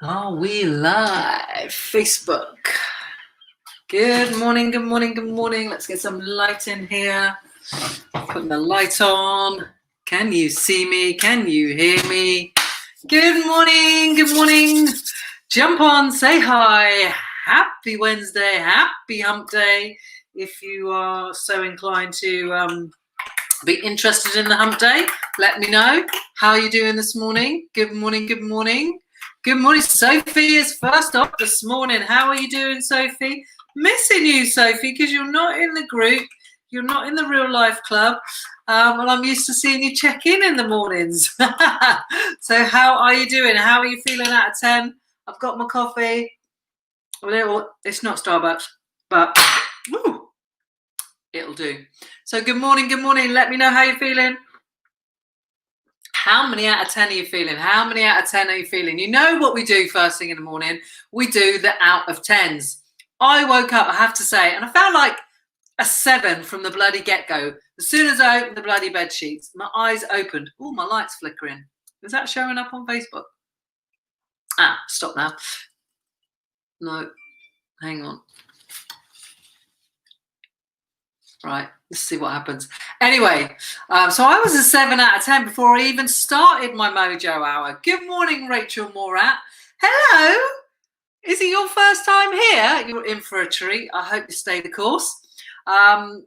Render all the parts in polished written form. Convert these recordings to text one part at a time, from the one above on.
Are we live? Facebook. Good morning, good morning, good morning. Let's get some light in here. Putting the light on. Can you see me? Can you hear me? Good morning, good morning. Jump on, say hi. Happy Wednesday, happy hump day. If you are so inclined to be interested in the hump day, let me know. How are you doing this morning? Good morning, good morning. Good morning. Sophie is first up this morning. How are you doing, Sophie? Missing you, Sophie, because you're not in the group. You're not in the real life club. Well, I'm used to seeing you check in the mornings. So how are you doing? How are you feeling out of 10? I've got my coffee. It's not Starbucks, but woo, it'll do. So good morning, good morning. Let me know how you're feeling. How many out of 10 are you feeling? How many out of 10 are you feeling? You know what we do first thing in the morning? We do the out of 10s. I woke up, I have to say, and I felt like a 7 from the bloody get-go. As soon as I opened the bloody bed sheets, my eyes opened. Oh, my light's flickering. Is that showing up on Facebook? Ah, stop now. No, hang on. Right, let's see what happens. Anyway, so I was a 7 out of 10 before I even started my Mojo Hour. Good morning, Rachel Morat. Hello. Is it your first time here? You're in for a treat. I hope you stay the course.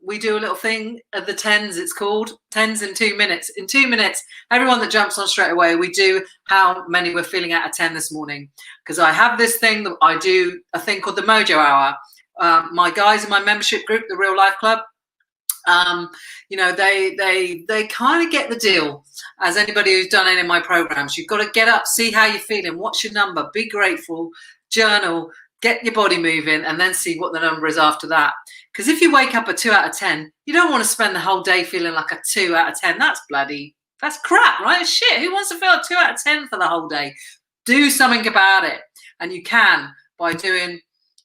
We do a little thing at the 10s, it's called 10s in 2 minutes. In 2 minutes, everyone that jumps on straight away, we do how many we're feeling out of 10 this morning. Because I have this thing that I do, a thing called the Mojo Hour. My guys in my membership group, the Real Life Club, you know, they kind of get the deal. As anybody who's done any of my programs, you've got to get up, see how you're feeling, what's your number, be grateful, journal, get your body moving, and then see what the number is after that. Because if you wake up a 2 out of 10, you don't want to spend the whole day feeling like a 2 out of 10. That's crap, right? Shit, who wants to feel a 2 out of 10 for the whole day? Do something about it. And you can by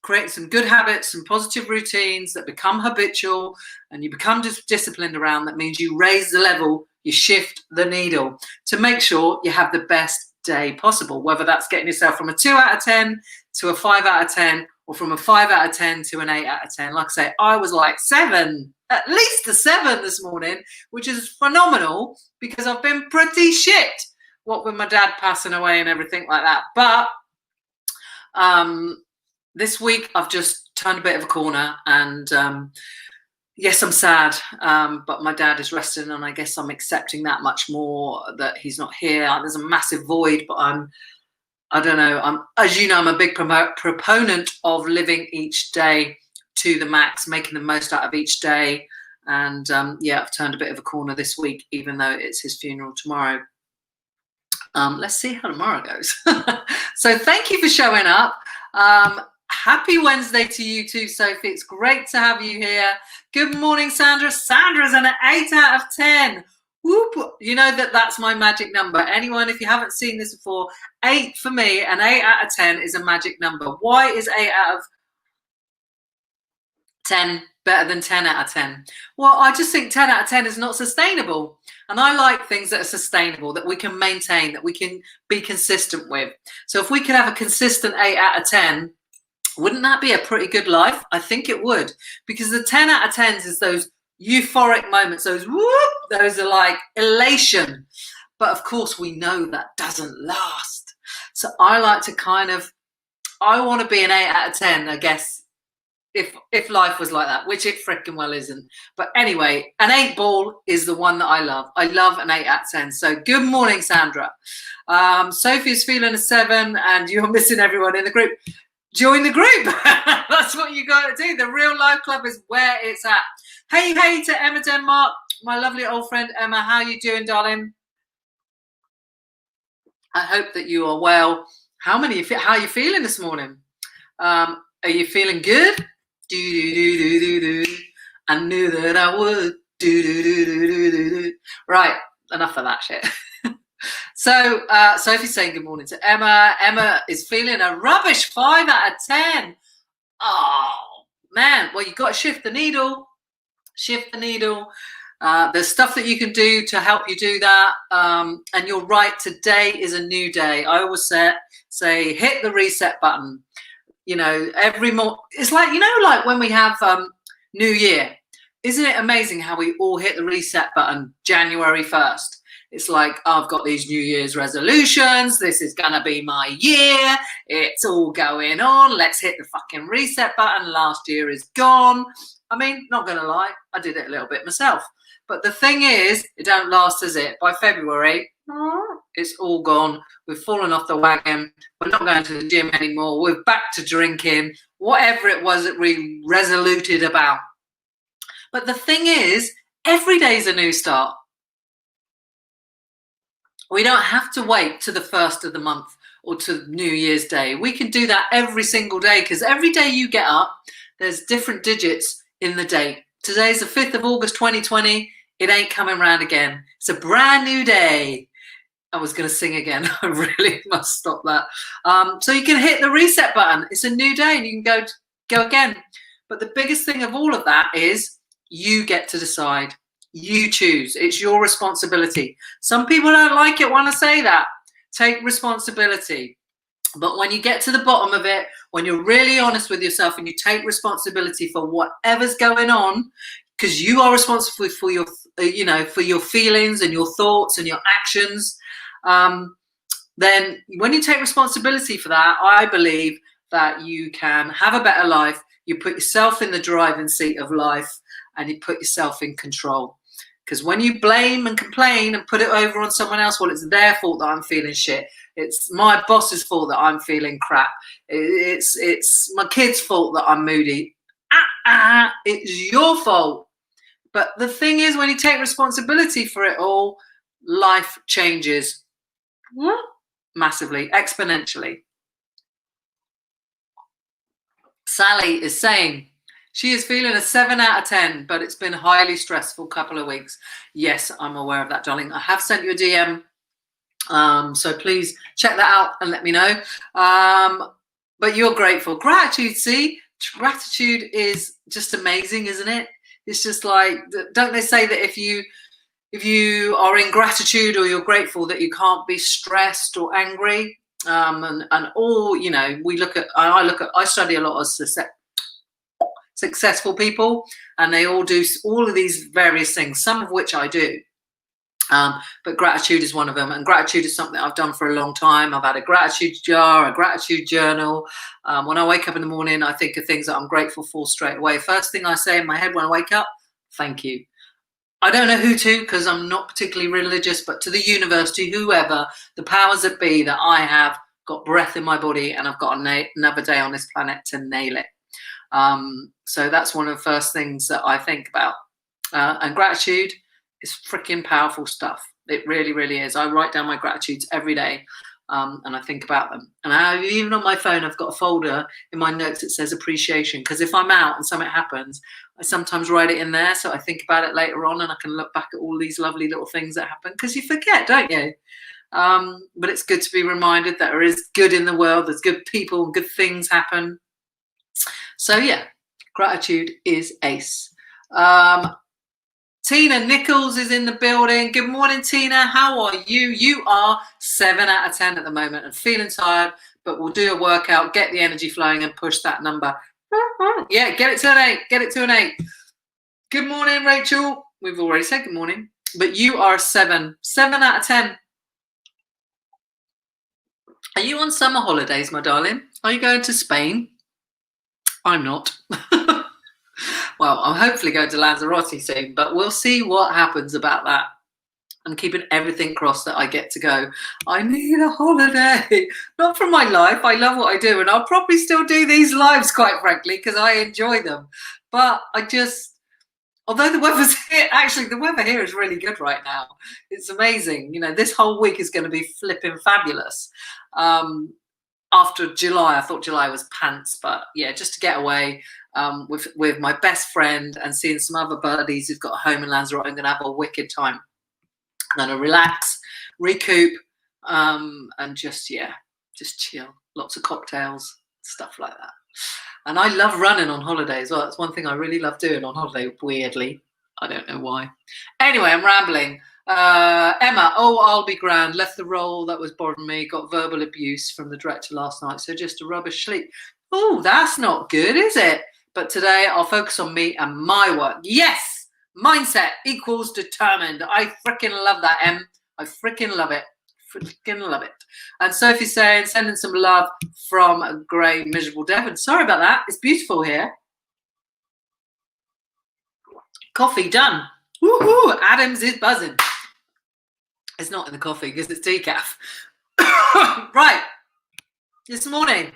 create some good habits and positive routines that become habitual, and you become disciplined around. That means you raise the level, you shift the needle to make sure you have the best day possible, whether that's getting yourself from a 2 out of 10 to a 5 out of 10, or from a 5 out of 10 to an 8 out of 10. Like I say, I was like 7, at least a 7 this morning, which is phenomenal because I've been pretty shit, what with my dad passing away and everything like that. But this week I've just turned a bit of a corner, and yes, I'm sad, but my dad is resting, and I guess I'm accepting that much more, that he's not here. There's a massive void, but I don't know. As you know, I'm a big proponent of living each day to the max, making the most out of each day. And yeah, I've turned a bit of a corner this week, even though it's his funeral tomorrow. Let's see how tomorrow goes. So thank you for showing up. Happy Wednesday to you too, Sophie. It's great to have you here. Good morning, Sandra. Sandra's an 8 out of 10. Whoop. You know that's my magic number. Anyone, if you haven't seen this before, 8 for me, an 8 out of 10 is a magic number. Why is 8 out of 10 better than 10 out of 10? Well, I just think 10 out of 10 is not sustainable. And I like things that are sustainable, that we can maintain, that we can be consistent with. So if we could have a consistent 8 out of 10, wouldn't that be a pretty good life? I think it would, because the 10 out of 10s is those euphoric moments, those whoop, those are like elation. But of course we know that doesn't last. So I like to I want to be an 8 out of 10, I guess, if life was like that, which it frickin' well isn't. But anyway, an 8 ball is the one that I love. I love an 8 out of 10. So good morning, Sandra. Sophie's feeling a 7, and you're missing everyone in the group. Join the group. That's what you got to do. The Real Life Club is where it's at. Hey to Emma Denmark, my lovely old friend Emma. How you doing, darling? I hope that you are well. How are you feeling this morning? Are you feeling good? I knew that I would. Right, enough of that shit. So Sophie's saying good morning to Emma. Emma is feeling a rubbish 5 out of 10. Oh man, well, you've got to shift the needle. There's stuff that you can do to help you do that. And you're right, today is a new day. I always say hit the reset button. You know, every more, it's like, you know, like when we have New Year, isn't it amazing how we all hit the reset button January 1st? It's like, I've got these New Year's resolutions. This is going to be my year. It's all going on. Let's hit the fucking reset button. Last year is gone. I mean, not going to lie, I did it a little bit myself. But the thing is, it don't last, does it? By February, it's all gone. We've fallen off the wagon. We're not going to the gym anymore. We're back to drinking, whatever it was that we resoluted about. But the thing is, every day is a new start. We don't have to wait to the 1st of the month or to New Year's Day. We can do that every single day, because every day you get up, there's different digits in the date. Today's the 5th of August, 2020. It ain't coming round again. It's a brand new day. I was going to sing again. I really must stop that. So you can hit the reset button. It's a new day and you can go again. But the biggest thing of all of that is you get to decide. You choose. It's your responsibility. Some people don't like it when I say that. Take responsibility. But when you get to the bottom of it, when you're really honest with yourself and you take responsibility for whatever's going on, because you are responsible for your, for your feelings and your thoughts and your actions, then when you take responsibility for that, I believe that you can have a better life. You put yourself in the driving seat of life and you put yourself in control. Because when you blame and complain and put it over on someone else, well, it's their fault that I'm feeling shit. It's my boss's fault that I'm feeling crap. It's my kid's fault that I'm moody. It's your fault. But the thing is, when you take responsibility for it all, life changes massively, exponentially. Sally is saying she is feeling a 7 out of 10, but it's been a highly stressful couple of weeks. Yes, I'm aware of that, darling. I have sent you a DM. So please check that out and let me know. But you're grateful. Gratitude, see? Gratitude is just amazing, isn't it? It's just like, don't they say that if you are in gratitude or you're grateful that you can't be stressed or angry? And all, you know, I study a lot of successful people, and they all do all of these various things, some of which I do. But gratitude is one of them, and gratitude is something I've done for a long time. I've had a gratitude jar, a gratitude journal. When I wake up in the morning, I think of things that I'm grateful for straight away. First thing I say in my head when I wake up, thank you. I don't know who to, because I'm not particularly religious, but to the universe, to whoever, the powers that be, that I have got breath in my body and I've got another day on this planet to nail it. So that's one of the first things that I think about. And gratitude is freaking powerful stuff. It really, really is. I write down my gratitudes every day, and I think about them. And even on my phone, I've got a folder in my notes that says appreciation, because if I'm out and something happens, I sometimes write it in there, so I think about it later on and I can look back at all these lovely little things that happen, because you forget, don't you? But it's good to be reminded that there is good in the world. There's good people, good things happen. So yeah, gratitude is ace. Tina Nichols is in the building. Good morning, Tina. How are you? You are 7 out of 10 at the moment and feeling tired, but we'll do a workout, get the energy flowing and push that number. Yeah, get it to an 8. Get it to an 8. Good morning, Rachel. We've already said good morning, but you are 7. 7 out of 10. Are you on summer holidays, my darling? Are you going to Spain? I'm not. Well, I'm hopefully going to Lanzarote soon, but we'll see what happens about that. I'm keeping everything crossed that I get to go. I need a holiday. Not from my life. I love what I do, and I'll probably still do these lives, quite frankly, because I enjoy them. But although the weather's here, actually the weather here is really good right now. It's amazing. You know, this whole week is going to be flipping fabulous. After July, I thought July was pants, but yeah, just to get away with my best friend and seeing some other buddies who've got a home in Lanzarote, I'm going to have a wicked time. I'm going to relax, recoup, and just chill. Lots of cocktails, stuff like that. And I love running on holiday as well. That's one thing I really love doing on holiday, weirdly. I don't know why. Anyway, I'm rambling. Emma, oh, I'll be grand. Left the role that was bothering me. Got verbal abuse from the director last night. So just a rubbish sleep. Oh, that's not good, is it? But today I'll focus on me and my work. Yes, mindset equals determined. I freaking love that, Em. I freaking love it. Freaking love it. And Sophie's saying, sending some love from a grey, miserable Devon. Sorry about that. It's beautiful here. Coffee done. Woohoo! Adams is buzzing. It's not in the coffee because it's decaf. Right. This morning,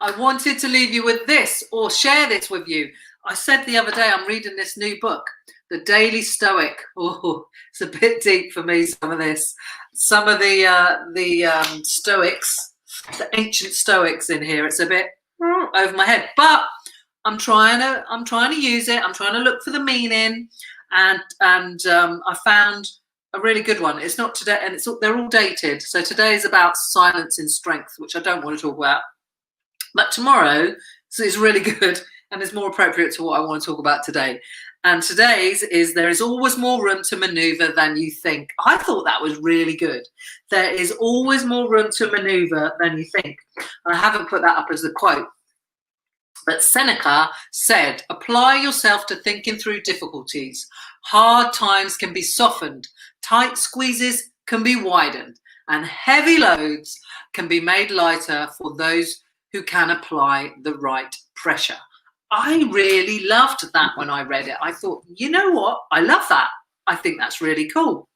I wanted to leave you with this or share this with you. I said the other day, I'm reading this new book, The Daily Stoic. Oh, it's a bit deep for me, some of this. Some of the Stoics, the ancient Stoics in here, it's a bit over my head. But I'm trying to use it. I'm trying to look for the meaning, and I found a really good one. It's not today, and they're all dated. So today is about silence in strength, which I don't want to talk about. But tomorrow is really good and is more appropriate to what I want to talk about today. And today's is there is always more room to maneuver than you think. I thought that was really good. There is always more room to maneuver than you think. I haven't put that up as the quote. But Seneca said, apply yourself to thinking through difficulties. Hard times can be softened, tight squeezes can be widened, and heavy loads can be made lighter for those who can apply the right pressure. I really loved that when I read it. I thought, you know what? I love that. I think that's really cool.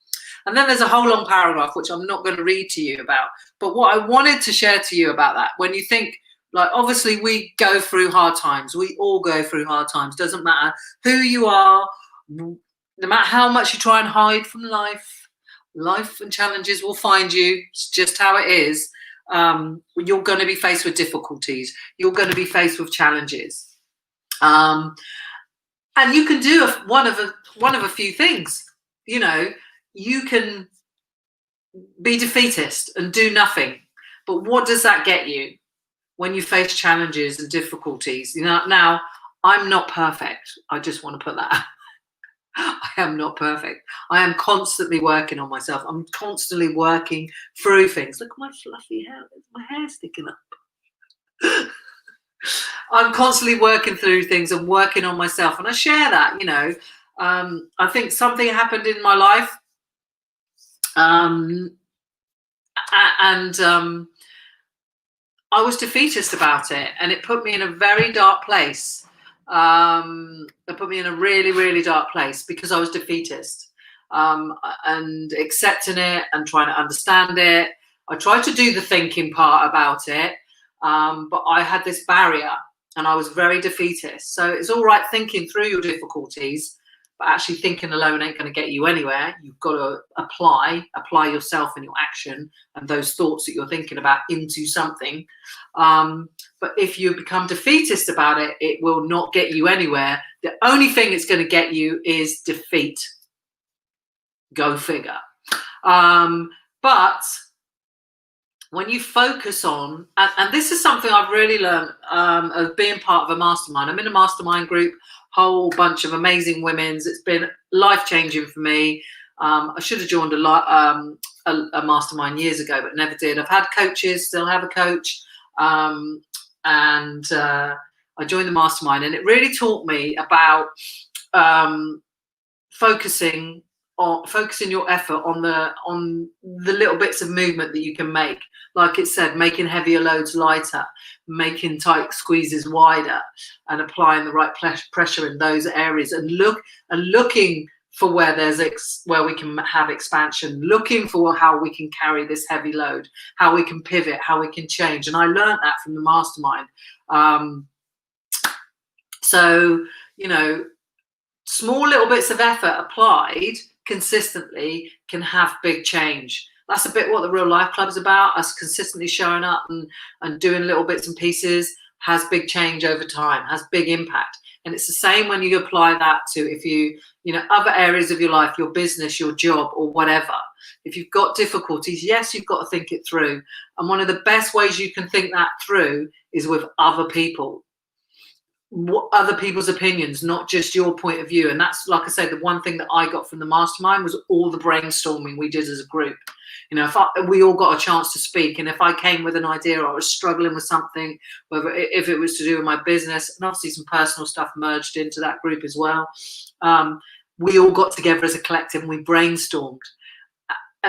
And then there's a whole long paragraph, which I'm not going to read to you about. But what I wanted to share to you about that, when you think, like, obviously we go through hard times. We all go through hard times. Doesn't matter who you are, no matter how much you try and hide from life. Life and challenges will find you. It's just how it is. You're going to be faced with difficulties. You're going to be faced with challenges. And you can do one of a few things. You know, you can be defeatist and do nothing. But what does that get you when you face challenges and difficulties? You know, now I'm not perfect. I just want to put that. I am not perfect. I am constantly working on myself. I'm constantly working through things. Look at my fluffy hair. My hair's sticking up. I'm constantly working through things and working on myself. And I share that, you know. I think something happened in my life. And I was defeatist about it. And it put me in a very dark place. It put me in a really, really dark place because I was defeatist, and accepting it and trying to understand it. I tried to do the thinking part about it, but I had this barrier and I was very defeatist. So it's all right thinking through your difficulties, but actually thinking alone ain't going to get you anywhere. You've got to apply yourself and your action and those thoughts that you're thinking about into something. But if you become defeatist about it, it will not get you anywhere. The only thing it's going to get you is defeat. Go figure. But when you focus on, and this is something I've really learned of being part of a mastermind. I'm in a mastermind group, whole bunch of amazing women. It's been life-changing for me. I should have joined a mastermind years ago, but never did. I've had coaches, still have a coach. And I joined the mastermind, and it really taught me about focusing your effort on the little bits of movement that you can make. Like it said, making heavier loads lighter, making tight squeezes wider, and applying the right pressure in those areas, and looking for where where we can have expansion, looking for how we can carry this heavy load, how we can pivot, how we can change. And I learned that from the mastermind. So, you know, small little bits of effort applied consistently can have big change. That's a bit what the Real Life Club is about. Us consistently showing up and doing little bits and pieces has big change over time, has big impact. And it's the same when you apply that to, if you know, other areas of your life, your business, your job, or whatever. If you've got difficulties, yes, you've got to think it through. And one of the best ways you can think that through is with other people. what other people's opinions, not just your point of view. And that's, like I say, the one thing that I got from the mastermind was all the brainstorming we did as a group. You know, we all got a chance to speak, and if I came with an idea or I was struggling with something, whether if it was to do with my business, and obviously some personal stuff merged into that group as well, we all got together as a collective and we brainstormed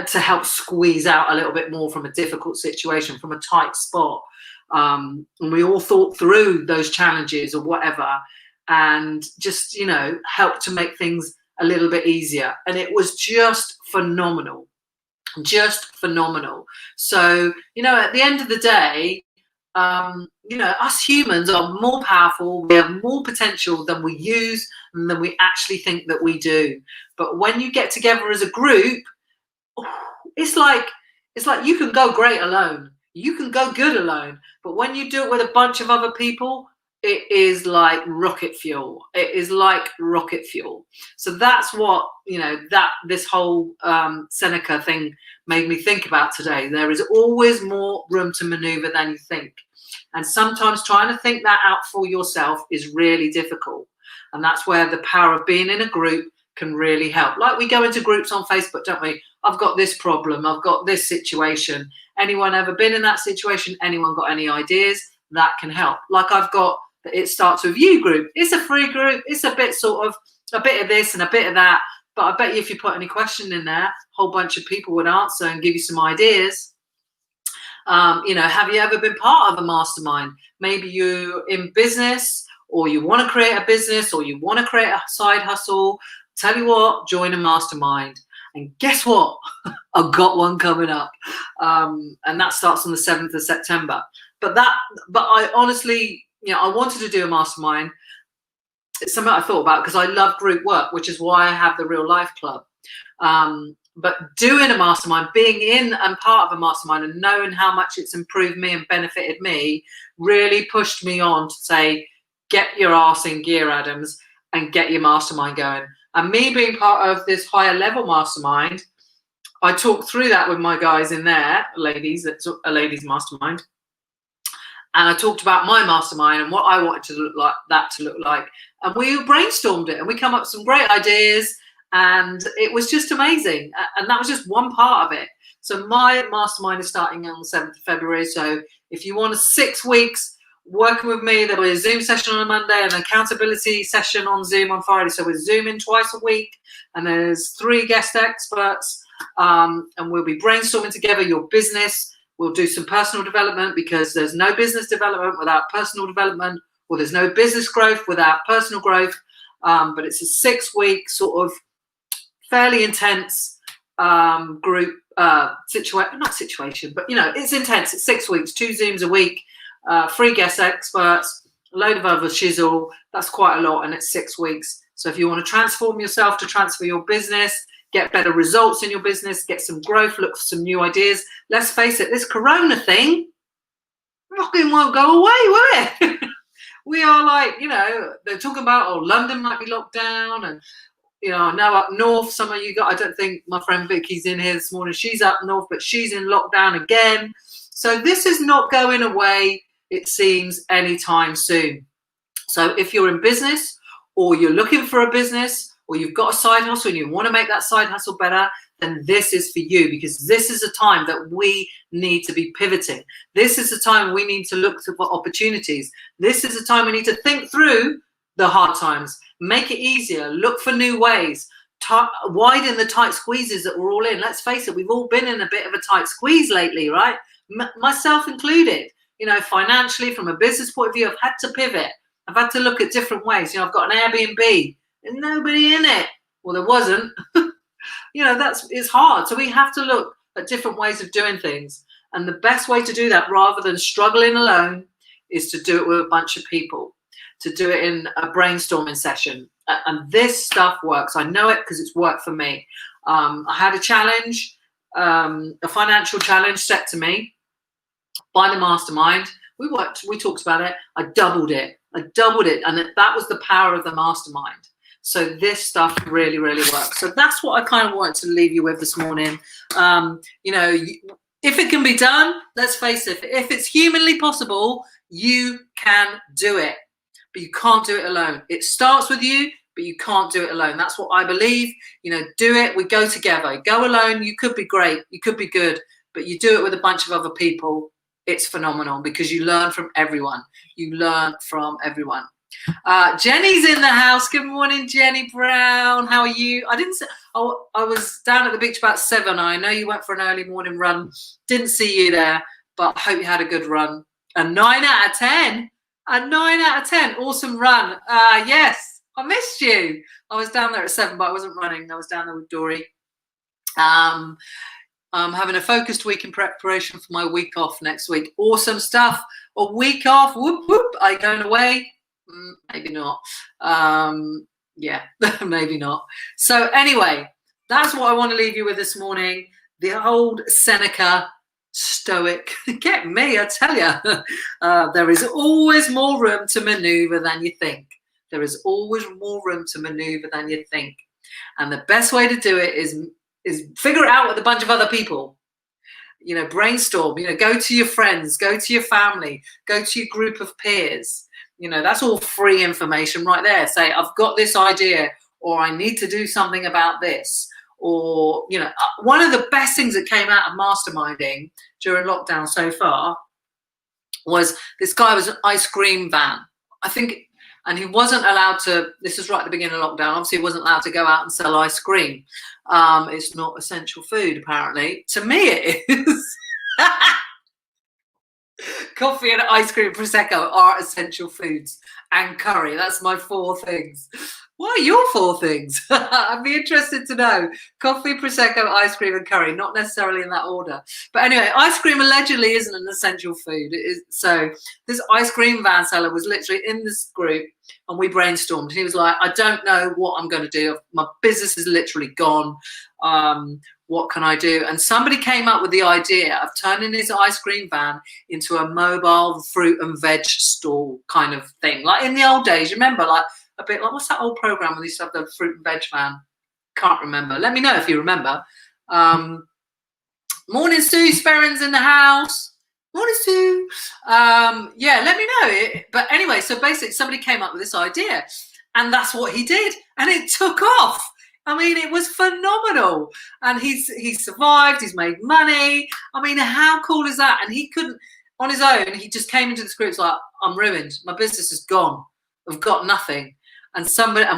to help squeeze out a little bit more from a difficult situation, from a tight spot. And we all thought through those challenges or whatever, and just, you know, helped to make things a little bit easier. And it was just phenomenal, just phenomenal. So, you know, at the end of the day, you know, us humans are more powerful. We have more potential than we use and than we actually think that we do. But when you get together as a group, it's like you can go great alone, you can go good alone, but when you do it with a bunch of other people, it is like rocket fuel. It is like rocket fuel. So that's what, you know, that this whole Seneca thing made me think about today. There is always more room to maneuver than you think, and sometimes trying to think that out for yourself is really difficult. And that's where the power of being in a group can really help. Like, we go into groups on Facebook, don't we? I've got this problem, I've got this situation. Anyone ever been in that situation? Anyone got any ideas? That can help. Like, I've got the It Starts With You group. It's a free group. It's a bit sort of a bit of this and a bit of that. But I bet you if you put any question in there, a whole bunch of people would answer and give you some ideas. You know, have you ever been part of a mastermind? Maybe you're in business, or you want to create a business, or you want to create a side hustle. Tell you what, join a mastermind. And guess what? I've got one coming up. And that starts on the 7th of September. But I honestly, you know, I wanted to do a mastermind. It's something I thought about because I love group work, which is why I have the Real Life Club. But doing a mastermind, being in and part of a mastermind and knowing how much it's improved me and benefited me really pushed me on to say, get your arse in gear, Adams, and get your mastermind going. And me being part of this higher level mastermind, I talked through that with my guys in there, ladies, it's a ladies mastermind. And I talked about my mastermind and what I wanted to look like. And we brainstormed it and we come up with some great ideas, and it was just amazing. And that was just one part of it. So my mastermind is starting on the 7th of February. So if you want 6 weeks working with me, there'll be a Zoom session on a Monday and an accountability session on Zoom on Friday. So we're Zooming twice a week, and there's 3 guest experts, and we'll be brainstorming together your business. We'll do some personal development, because there's no business development without personal development, or there's no business growth without personal growth. But it's a 6-week sort of fairly intense group not situation, but, you know, it's intense. It's 6 weeks, 2 Zooms a week, 3 guest experts, a load of other shizzle. That's quite a lot, and it's 6 weeks. So if you want to transform yourself, to transfer your business, get better results in your business, get some growth, look for some new ideas. Let's face it, this corona thing fucking won't go away, will it? We are like, you know, they're talking about, oh, London might be locked down, and, you know, now up north, some of you got, I don't think my friend Vicky's in here this morning, she's up north, but she's in lockdown again. So this is not going away, it seems, anytime soon. So if you're in business, or you're looking for a business, or you've got a side hustle and you want to make that side hustle better, then this is for you, because this is a time that we need to be pivoting. This is a time we need to look for opportunities. This is a time we need to think through the hard times, make it easier, look for new ways, widen the tight squeezes that we're all in. Let's face it, we've all been in a bit of a tight squeeze lately, right? Myself included. You know, financially, from a business point of view, I've had to pivot. I've had to look at different ways. You know, I've got an Airbnb. There's nobody in it. Well, there wasn't. You know, it's hard. So we have to look at different ways of doing things. And the best way to do that, rather than struggling alone, is to do it with a bunch of people, to do it in a brainstorming session. And this stuff works. I know it because it's worked for me. I had a challenge, a financial challenge set to me by the mastermind. We talked about it. I doubled it. And that was the power of the mastermind. So this stuff really, really works. So that's what I kind of wanted to leave you with this morning. You know, if it can be done, let's face it, if it's humanly possible, you can do it. but you can't do it alone. It starts with you, but you can't do it alone. That's what I believe. You know, do it. We go together. Go alone. You could be great. You could be good, but you do it with a bunch of other people. It's phenomenal because you learn from everyone. You learn from everyone. Jenny's in the house. Good morning, Jenny Brown. How are you? I was down at the beach about 7. I know you went for an early morning run. Didn't see you there, but I hope you had a good run. A 9 out of 10. A 9 out of 10. Awesome run. Yes, I missed you. I was down there at 7, but I wasn't running. I was down there with Dory. I'm having a focused week in preparation for my week off next week. Awesome stuff. A week off. Whoop, whoop. Are you going away? Maybe not. Yeah, maybe not. So anyway, that's what I want to leave you with this morning. The old Seneca stoic. Get me, I tell you. There is always more room to maneuver than you think. There is always more room to maneuver than you think. And the best way to do it is figure it out with a bunch of other people. You know, brainstorm, you know, go to your friends, go to your family, go to your group of peers. You know, that's all free information right there. Say, I've got this idea, or I need to do something about this. Or, you know, one of the best things that came out of masterminding during lockdown so far was this guy was an ice cream van, I think, and he wasn't allowed to, this is right at the beginning of lockdown, obviously he wasn't allowed to go out and sell ice cream. It's not essential food, apparently. To me it is. Coffee and ice cream and Prosecco are essential foods, and curry. That's my 4 things. What are your 4 things? I'd be interested to know. Coffee, Prosecco, ice cream, and curry. Not necessarily in that order. But anyway, ice cream allegedly isn't an essential food. It is, so this ice cream van seller was literally in this group, and we brainstormed. He was like, I don't know what I'm going to do. My business is literally gone. What can I do? And somebody came up with the idea of turning his ice cream van into a mobile fruit and veg stall kind of thing. Like in the old days, you remember, like a bit like, what's that old program where they used to have the fruit and veg van? Can't remember. Let me know if you remember. Morning, Sue Sperrin's in the house. Morning, Sue. Yeah, let me know. But anyway, so basically somebody came up with this idea, and that's what he did. And it took off. I mean, it was phenomenal. And he's survived. He's made money. I mean, how cool is that? And he couldn't, on his own, he just came into this group. It's like, I'm ruined. My business is gone. I've got nothing. And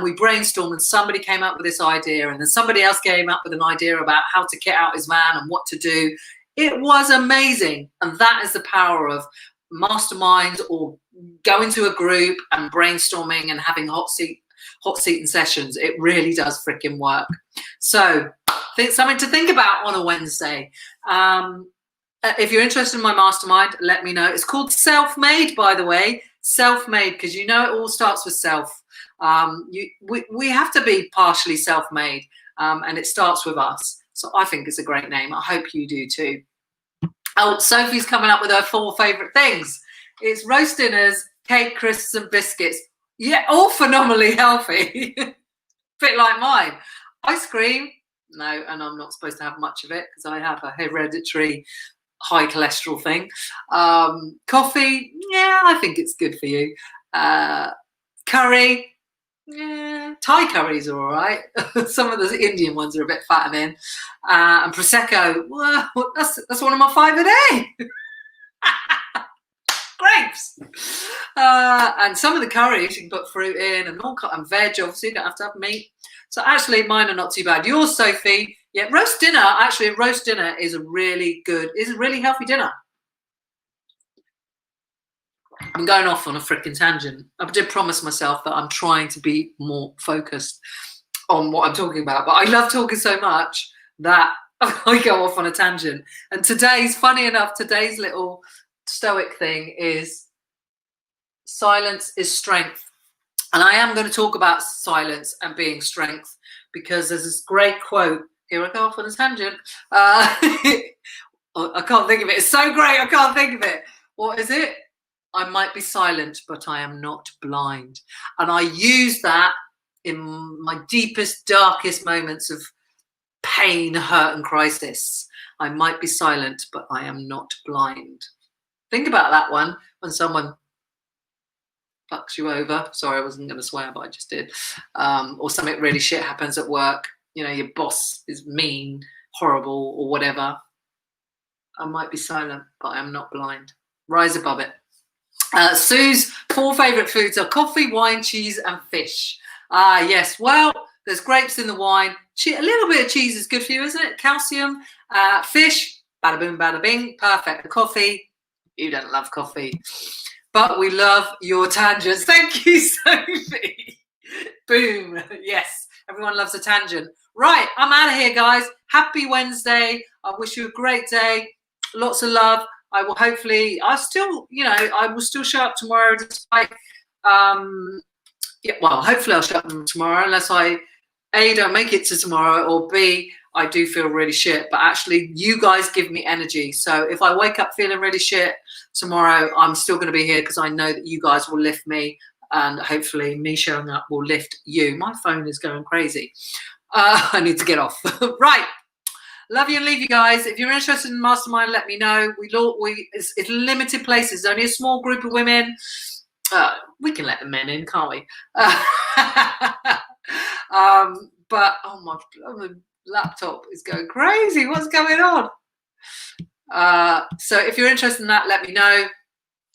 we brainstormed, and somebody came up with this idea, and then somebody else came up with an idea about how to get out his van and what to do. It was amazing. And that is the power of masterminds, or going to a group and brainstorming and having hot seating sessions. It really does freaking work. So something to think about on a Wednesday. If you're interested in my mastermind, let me know. It's called Self-Made, by the way. Self-made, because you know it all starts with self. We have to be partially self-made, and it starts with us. So I think it's a great name. I hope you do too. Oh, Sophie's coming up with her 4 favourite things. It's roast dinners, cake, crisps, and biscuits. Yeah, all phenomenally healthy. Bit like mine. Ice cream, no, and I'm not supposed to have much of it because I have a hereditary high cholesterol thing. Coffee, yeah, I think it's good for you. Curry, yeah, Thai curries are all right. Some of the Indian ones are a bit fattening. And Prosecco, well, that's one of my 5 a day. Grapes. And some of the curries you can put fruit in, and all cut and veg. Obviously, you don't have to have meat. So actually, mine are not too bad. Yours, Sophie, yeah, roast dinner. Actually, a roast dinner is a really healthy dinner. I'm going off on a freaking tangent. I did promise myself that I'm trying to be more focused on what I'm talking about, but I love talking so much that I go off on a tangent. And funny enough, today's little stoic thing is silence is strength. And I am going to talk about silence and being strength, because there's this great quote. Here I go off on a tangent. I can't think of it. It's so great, I can't think of it. What is it? I might be silent, but I am not blind. And I use that in my deepest, darkest moments of pain, hurt, and crisis. I might be silent, but I am not blind. Think about that one when someone fucks you over. Sorry, I wasn't going to swear, but I just did. Or something really shit happens at work. You know, your boss is mean, horrible, or whatever. I might be silent, but I am not blind. Rise above it. Sue's 4 favourite foods are coffee, wine, cheese, and fish. Ah, yes. Well, there's grapes in the wine. A little bit of cheese is good for you, isn't it? Calcium. Fish, bada boom, bada bing. Perfect. The coffee, you don't love coffee. But we love your tangents. Thank you, Sophie. Boom. Yes, everyone loves a tangent. Right, I'm out of here, guys. Happy Wednesday. I wish you a great day. Lots of love. I will hopefully, I will still show up tomorrow despite, hopefully I'll show up tomorrow unless I, A, don't make it to tomorrow, or B, I do feel really shit. But actually, you guys give me energy. So if I wake up feeling really shit tomorrow, I'm still going to be here because I know that you guys will lift me, and hopefully me showing up will lift you. My phone is going crazy. I need to get off. Right. Love you and leave you guys. If you're interested in Mastermind, let me know. It's limited places. Only a small group of women. We can let the men in, can't we? But oh my laptop is going crazy. What's going on? So if you're interested in that, let me know.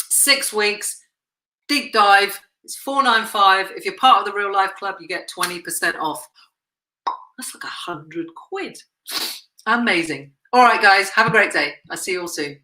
6 weeks, deep dive. It's $4.95. If you're part of the Real Life Club, you get 20% off. That's like £100. Amazing. All right, guys, have a great day. I'll see you all soon.